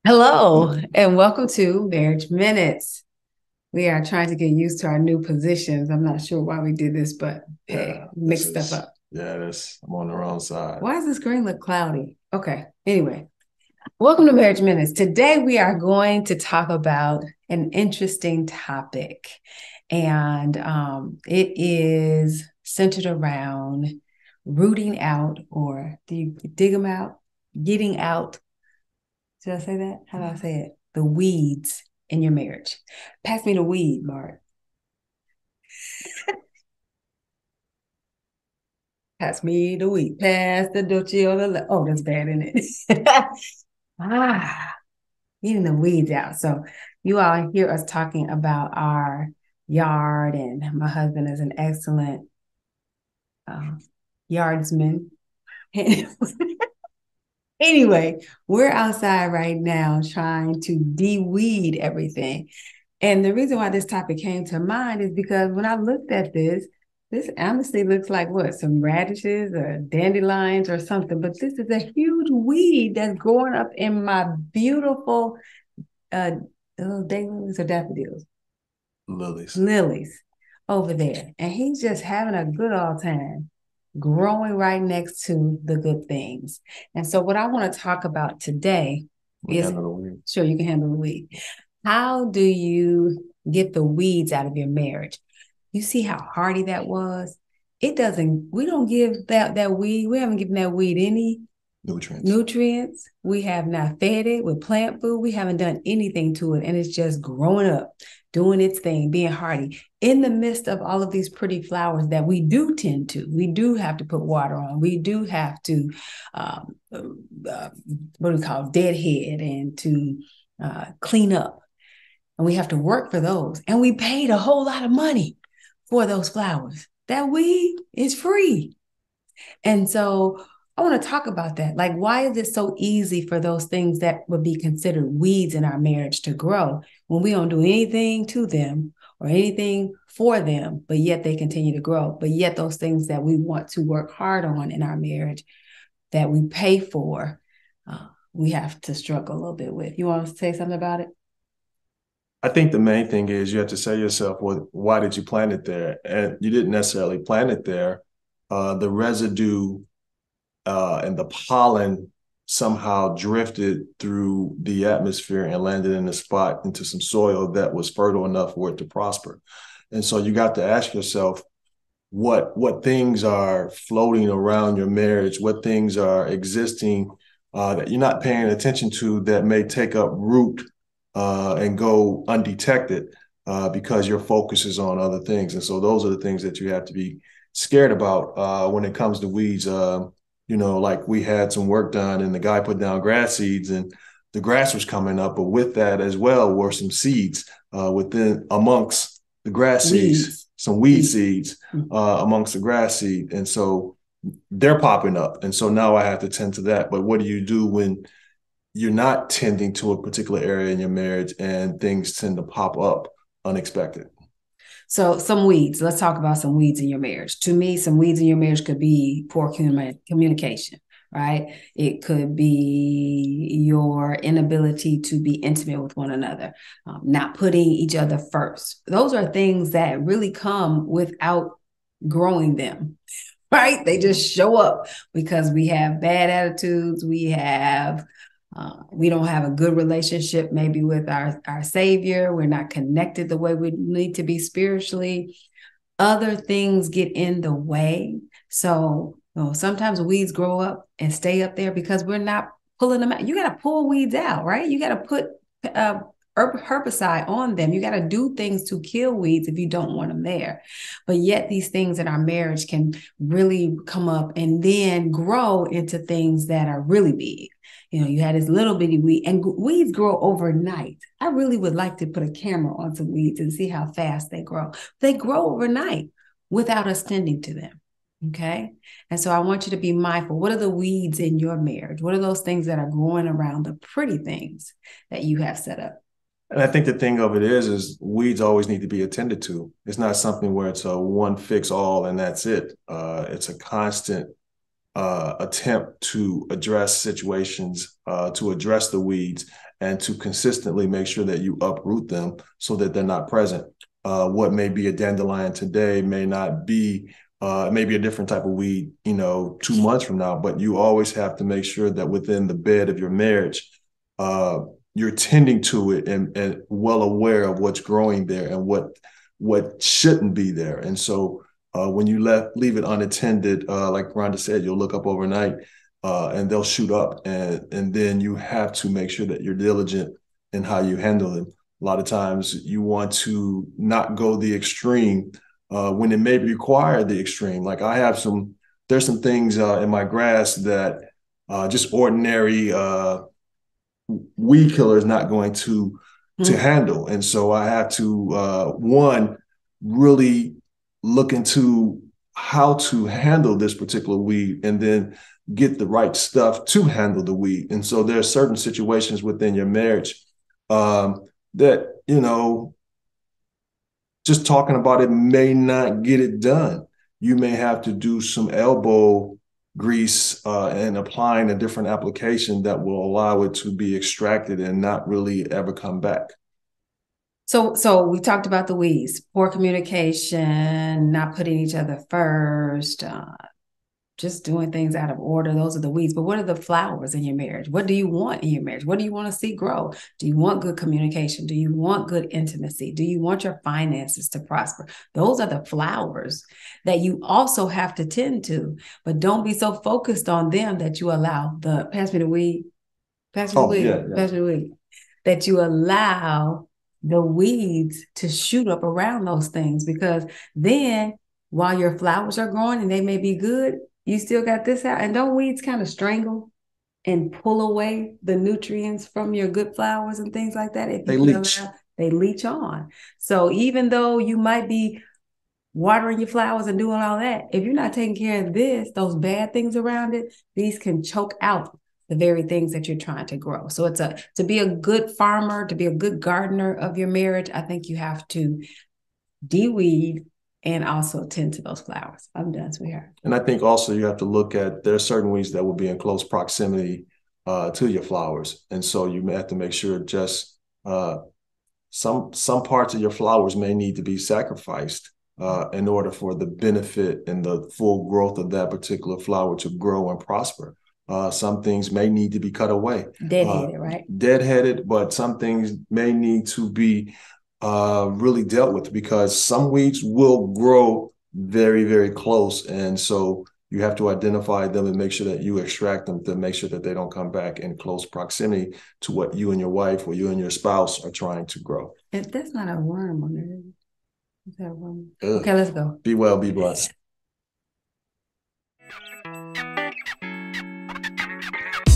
Hello, and welcome to Marriage Minutes. We are trying to get used to our new positions. I'm not sure why we did this, but hey, mix stuff up. I'm on the wrong side. Why does the screen look cloudy? Okay, anyway, welcome to Marriage Minutes. Today we are going to talk about an interesting topic, and it is centered around rooting out, or do you dig them out? Getting out. Did I say that? How do I say it? The weeds in your marriage. Pass me the weed, Mark. Pass me the weed. Pass the Dolce on the left. Oh, that's bad, isn't it? ah, getting the weeds out. So you all hear us talking about our yard, and my husband is an excellent uh, yardsman. Anyway, we're outside right now trying to de-weed everything. And the reason why this topic came to mind is because when I looked at this honestly looks like what, some radishes or dandelions or something. But this is a huge weed that's growing up in my beautiful uh daylilies or daffodils, Lilies. lilies over there. And he's just having a good old time growing right next to the good things. And so what I want to talk about today We is, handle the weeds. sure, you can handle the weed. How do you get the weeds out of your marriage? You see how hardy that was? It doesn't, we don't give that weed, we haven't given that weed any Nutrients. nutrients. We have not fed it with plant food. We haven't done anything to it. And it's just growing up, doing its thing, being hardy in the midst of all of these pretty flowers that we do tend to. We do have to put water on. We do have to, what do we call it, deadhead and to clean up. And we have to work for those. And we paid a whole lot of money for those flowers. That weed is free. And so I want to talk about that. Like, why is it so easy for those things that would be considered weeds in our marriage to grow when we don't do anything to them or anything for them, but yet they continue to grow? But yet, those things that we want to work hard on in our marriage that we pay for, we have to struggle a little bit with. You want to say something about it? I think the main thing is you have to say to yourself, well, why did you plant it there? And you didn't necessarily plant it there. The residue and the pollen somehow drifted through the atmosphere and landed in a spot into some soil that was fertile enough for it to prosper. And so you got to ask yourself, what things are floating around your marriage, what things are existing that you're not paying attention to that may take up root and go undetected because your focus is on other things. And so those are the things that you have to be scared about when it comes to weeds. Like we had some work done and the guy put down grass seeds and the grass was coming up, but with that as well were some seeds within amongst the grass seeds, Weeds. some weed seeds amongst the grass seed. And so they're popping up. And so now I have to tend to that. But what do you do when you're not tending to a particular area in your marriage and things tend to pop up unexpected? So, some weeds. Let's talk about some weeds in your marriage. To me, some weeds in your marriage could be poor communication, right? It could be your inability to be intimate with one another, not putting each other first. Those are things that really come without growing them, right? They just show up because we have bad attitudes. We don't have a good relationship maybe with our Savior. We're not connected the way we need to be spiritually. Other things get in the way. So sometimes weeds grow up and stay up there because we're not pulling them out. You got to pull weeds out, right? You got to put uh, herbicide on them. You got to do things to kill weeds if you don't want them there. But yet these things in our marriage can really come up and then grow into things that are really big. You had this little bitty weed, and weeds grow overnight. I really would like to put a camera on some weeds and see how fast they grow. They grow overnight without us tending to them. Okay. And so I want you to be mindful. What are the weeds in your marriage? What are those things that are growing around the pretty things that you have set up? And I think the thing of it is weeds always need to be attended to. It's not something where it's a one fix all and that's it. It's a constant attempt to address situations, to address the weeds, and to consistently make sure that you uproot them so that they're not present. What may be a dandelion today may not be, it may be a different type of weed, 2 months from now, but you always have to make sure that within the bed of your marriage, you're tending to it and well aware of what's growing there and what shouldn't be there. And so when you leave it unattended, like Rhonda said, you'll look up overnight and they'll shoot up. And then you have to make sure that you're diligent in how you handle them. A lot of times you want to not go the extreme when it may require the extreme. Like there's some things in my grass that just ordinary weed killer is not going to handle. And so I have to, one, really look into how to handle this particular weed and then get the right stuff to handle the weed. And so there are certain situations within your marriage that, just talking about it may not get it done. You may have to do some elbow grease and applying a different application that will allow it to be extracted and not really ever come back. So we talked about the weeds: poor communication, not putting each other first, just doing things out of order. Those are the weeds. But what are the flowers in your marriage? What do you want in your marriage? What do you want to see grow? Do you want good communication? Do you want good intimacy? Do you want your finances to prosper? Those are the flowers that you also have to tend to. But don't be so focused on them that you allow pass me the weed, pass me the weed, pass me the weed, that you allow the weeds to shoot up around those things. Because then while your flowers are growing and they may be good, you still got this out. And don't weeds kind of strangle and pull away the nutrients from your good flowers and things like that? If they leach. They leach on. So even though you might be watering your flowers and doing all that, if you're not taking care of those bad things around it, these can choke out the very things that you're trying to grow. So to be a good farmer, to be a good gardener of your marriage, I think you have to de-weed and also tend to those flowers. I'm done, sweetheart. And I think also you have to look at, there are certain weeds that will be in close proximity to your flowers. And so you may have to make sure just some parts of your flowers may need to be sacrificed in order for the benefit and the full growth of that particular flower to grow and prosper. Some things may need to be cut away. Deadheaded, right? Deadheaded, but some things may need to be really dealt with, because some weeds will grow very, very close. And so you have to identify them and make sure that you extract them to make sure that they don't come back in close proximity to what you and your wife or you and your spouse are trying to grow. If that's not a worm on it, is that a worm? Okay, let's go. Be well, be blessed.